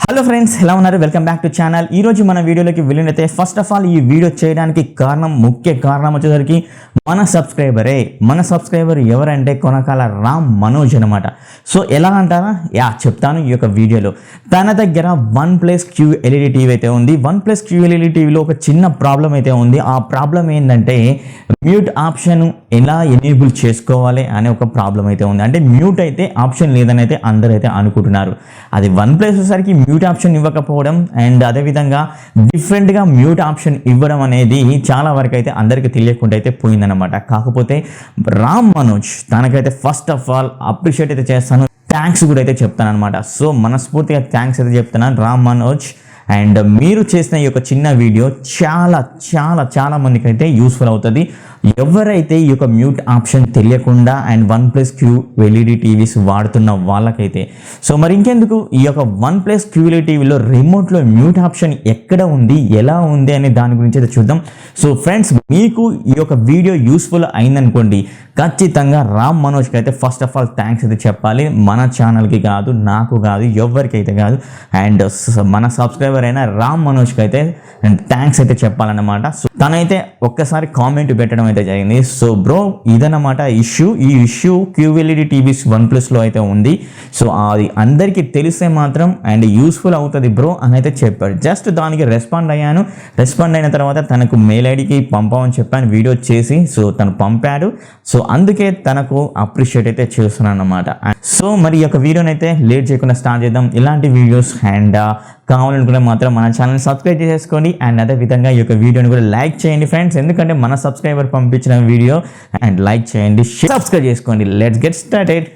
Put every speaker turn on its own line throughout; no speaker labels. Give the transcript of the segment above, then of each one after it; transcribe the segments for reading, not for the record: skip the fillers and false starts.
Hello friends, ఎలా ఉన్నారు? Welcome back to channel. ఈ రోజు మన వీడియోలోకి వెళ్ళినైతే ఫస్ట్ ఆఫ్ ఆల్ ఈ వీడియో చేయడానికి ముఖ్య కారణం వచ్చేసరికి మన సబ్స్క్రైబర్ ఎవరంటే కొనకాల రామ్ మనోజ్ అనమాట. సో ఎలా అంటారా, చెప్తాను ఈ యొక్క వీడియోలో. తన దగ్గర OnePlus QLED టీవీ అయితే ఉంది. OnePlus QLED టీవీలో ఒక చిన్న ప్రాబ్లం అయితే ఉంది. ఆ ప్రాబ్లం ఏంటంటే మ్యూట్ ఆప్షన్ ఎలా ఎనేబుల్ చేసుకోవాలి అనే ఒక ప్రాబ్లం అయితే ఉంది. అంటే మ్యూట్ అయితే ఆప్షన్ లేదని అయితే అందరూ అయితే అనుకుంటున్నారు. అది OnePlus వచ్చేసరికి మ్యూట్ ఆప్షన్ ఇవ్వకపోవడం అండ్ అదేవిధంగా డిఫరెంట్గా మ్యూట్ ఆప్షన్ ఇవ్వడం అనేది చాలా వరకు అయితే అందరికీ తెలియకుండా అయితే పోయిందనమాట. కాకపోతే రామ్ మనోజ్ తనకైతే ఫస్ట్ ఆఫ్ ఆల్ అప్రిషియేట్ అయితే చేస్తాను, థ్యాంక్స్ కూడా అయితే చెప్తాను అనమాట. సో మనస్ఫూర్తిగా థ్యాంక్స్ అయితే చెప్తున్నాను రామ్ మనోజ్. అండ్ మీరు చేసిన ఈ యొక్క చిన్న వీడియో చాలా చాలా చాలా మందికి అయితే యూస్ఫుల్ అవుతుంది. ఎవరైతే ఈ యొక్క మ్యూట్ ఆప్షన్ తెలియకుండా అండ్ OnePlus QLED టీవీస్ వాడుతున్న వాళ్ళకైతే, సో మరి ఇంకెందుకు, ఈ యొక్క OnePlus QLED టీవీలో రిమోట్లో మ్యూట్ ఆప్షన్ ఎక్కడ ఉంది, ఎలా ఉంది అనే దాని గురించి అయితే చూద్దాం. సో ఫ్రెండ్స్, మీకు ఈ యొక్క వీడియో యూస్ఫుల్ అయిందనుకోండి, ఖచ్చితంగా రామ్ మనోజ్కి అయితే ఫస్ట్ ఆఫ్ ఆల్ థ్యాంక్స్ అయితే చెప్పాలి. మన ఛానల్కి కాదు, నాకు కాదు, ఎవరికైతే కాదు, అండ్ మన సబ్స్క్రైబర్ అయినా రామ్ మనోజ్కి అయితే థ్యాంక్స్ అయితే చెప్పాలన్నమాట. సో తనైతే ఒక్కసారి కామెంట్ పెట్టడం అయితే జరిగింది. సో బ్రో, ఇదన్నమాట ఇష్యూ. ఈ ఇష్యూ QLED టీవీస్ OnePlusలో అయితే ఉంది. సో అది అందరికీ తెలిస్తే మాత్రం అండ్ యూస్ఫుల్ అవుతుంది బ్రో అని అయితే చెప్పాడు. జస్ట్ దానికి రెస్పాండ్ అయ్యాను. రెస్పాండ్ అయిన తర్వాత తనకు మెయిల్ ఐడికి పంపమని చెప్పాను వీడియో చేసి. సో తను పంపాడు. సో అందుకే తనకు అప్రిషియేట్ అయితే చేస్తున్నాను అన్నమాట. సో మరి ఈ యొక్క వీడియోని అయితే లేట్ చేయకుండా స్టార్ట్ చేద్దాం. ఇలాంటి వీడియోస్ అండ్ కావాలనుకుంటే మాత్రం మన ఛానల్ సబ్స్క్రైబ్ చేసుకోండి. అండ్ అదేవిధంగా ఈ యొక్క వీడియోని కూడా లైక్ చేయండి ఫ్రెండ్స్, ఎందుకంటే మన సబ్స్క్రైబర్ పంపించిన వీడియో. అండ్ లైక్ చేయండి, సబ్స్క్రైబ్ చేసుకోండి. Let's get started.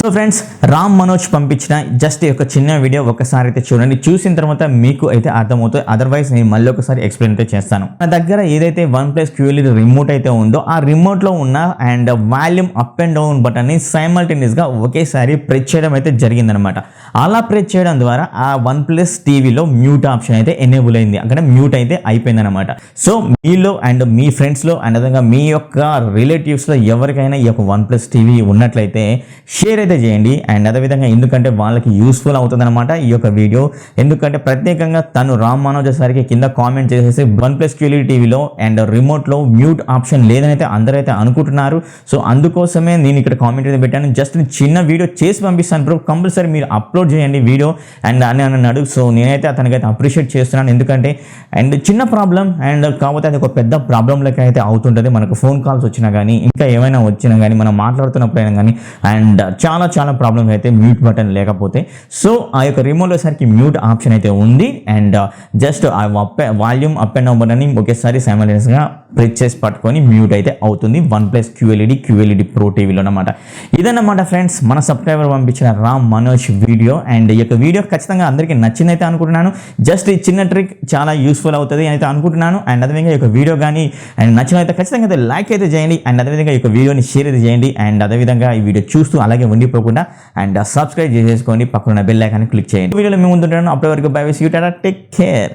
So friends, Ram Manoj పంపించిన జస్ట్ ఒక చిన్న వీడియో ఒకసారి అయితే చూడండి. చూసిన తర్వాత మీకు అయితే అర్థమవుతుంది. అదర్వైజ్ నేను మళ్ళీ ఒకసారి ఎక్స్ప్లెయిన్ అయితే చేస్తాను. నా దగ్గర ఏదైతే OnePlus QLED రిమోట్ అయితే ఉందో ఆ రిమోట్లో ఉన్న and volume up and down బటన్ని సైమల్టేనియస్గా ఒకేసారి ప్రెస్ చేయడం అయితే జరిగిందనమాట. అలా ప్రెస్ చేయడం ద్వారా ఆ OnePlus టీవీలో మ్యూట్ ఆప్షన్ అయితే ఎనేబుల్ అయింది. అక్కడ మ్యూట్ అయితే అయిపోయిందనమాట. సో మీలో అండ్ మీ ఫ్రెండ్స్లో అండ్ అదేవిధంగా మీ యొక్క రిలేటివ్స్లో ఎవరికైనా ఈ యొక్క OnePlus టీవీ ఉన్నట్లయితే షేర్ అయితే చేయండి. అండ్ అదేవిధంగా ఎందుకంటే వాళ్ళకి యూస్ఫుల్ అవుతుంది అనమాట ఈ యొక్క వీడియో. ఎందుకంటే ప్రత్యేకంగా తను రామ్ మనోజ్ సరికి కింద కామెంట్ చేసేసి OnePlus QLED టీవీలో అండ్ రిమోట్లో మ్యూట్ ఆప్షన్ లేదని అయితే అందరైతే అనుకుంటున్నారు. సో అందుకోసమే నేను ఇక్కడ కామెంట్ అయితే పెట్టాను. జస్ట్ చిన్న వీడియో చేసి పంపిస్తాను బ్రో, కంపల్సరీ మీరు అప్లోడ్ చేయండి వీడియో అండ్ అని అన్నాడు. సో నేనైతే అతనికైతే అప్రిషియేట్ చేస్తున్నాను. ఎందుకంటే అండ్ చిన్న ప్రాబ్లం అండ్ కాకపోతే అది ఒక పెద్ద ప్రాబ్లం లెక్క అయితే అవుతుంటుంది. మనకు ఫోన్ కాల్స్ వచ్చినా కానీ ఇంకా ఏమైనా వచ్చినా కానీ మనం మాట్లాడుతున్నప్పుడైనా కానీ అండ్ చాలా చాలా ప్రాబ్లమ్స్ అయితే మ్యూట్ బటన్ లేకపోతే. సో ఆ యొక్క రిమోట్లో సరికి మ్యూట్ ఆప్షన్ అయితే ఉంది. అండ్ జస్ట్ ఆ వాల్యూమ్ అప్ అండ్ డౌన్ బటన్ని ఒకేసారి సైమల్టేనియస్గా ప్రెస్ చేసి పట్టుకొని మ్యూట్ అయితే అవుతుంది OnePlus QLED Pro టీవీలో అనమాట. ఇదన్నమాట ఫ్రెండ్స్ మన సబ్స్క్రైబర్ పంపించిన రామ్ మనోజ్ వీడియో. అండ్ ఈ యొక్క వీడియో ఖచ్చితంగా అందరికీ నచ్చిందైతే అనుకుంటున్నాను. జస్ట్ ఈ చిన్న ట్రిక్ చాలా యూస్ఫుల్ అవుతుంది అయితే అనుకుంటున్నాను. అండ్ అదేవిధంగా ఈ యొక్క వీడియో కానీ అండ్ నచ్చినైతే ఖచ్చితంగా అయితే లైక్ అయితే చేయండి. అండ్ అదేవిధంగా ఈ యొక్క వీడియోని షేర్ అయితే చేయండి. అండ్ అదేవిధంగా ఈ వీడియో చూస్తూ అలాగే ఉండిపోకుండా అండ్ సబ్స్క్రైబ్ చేసేసుకోండి, పక్కన బెల్ ఐకాన్ క్లిక్ చేయండి. వీడియోలో మేము ముందుంటాను. అప్పటి వరకు bye, see you, tata, take care.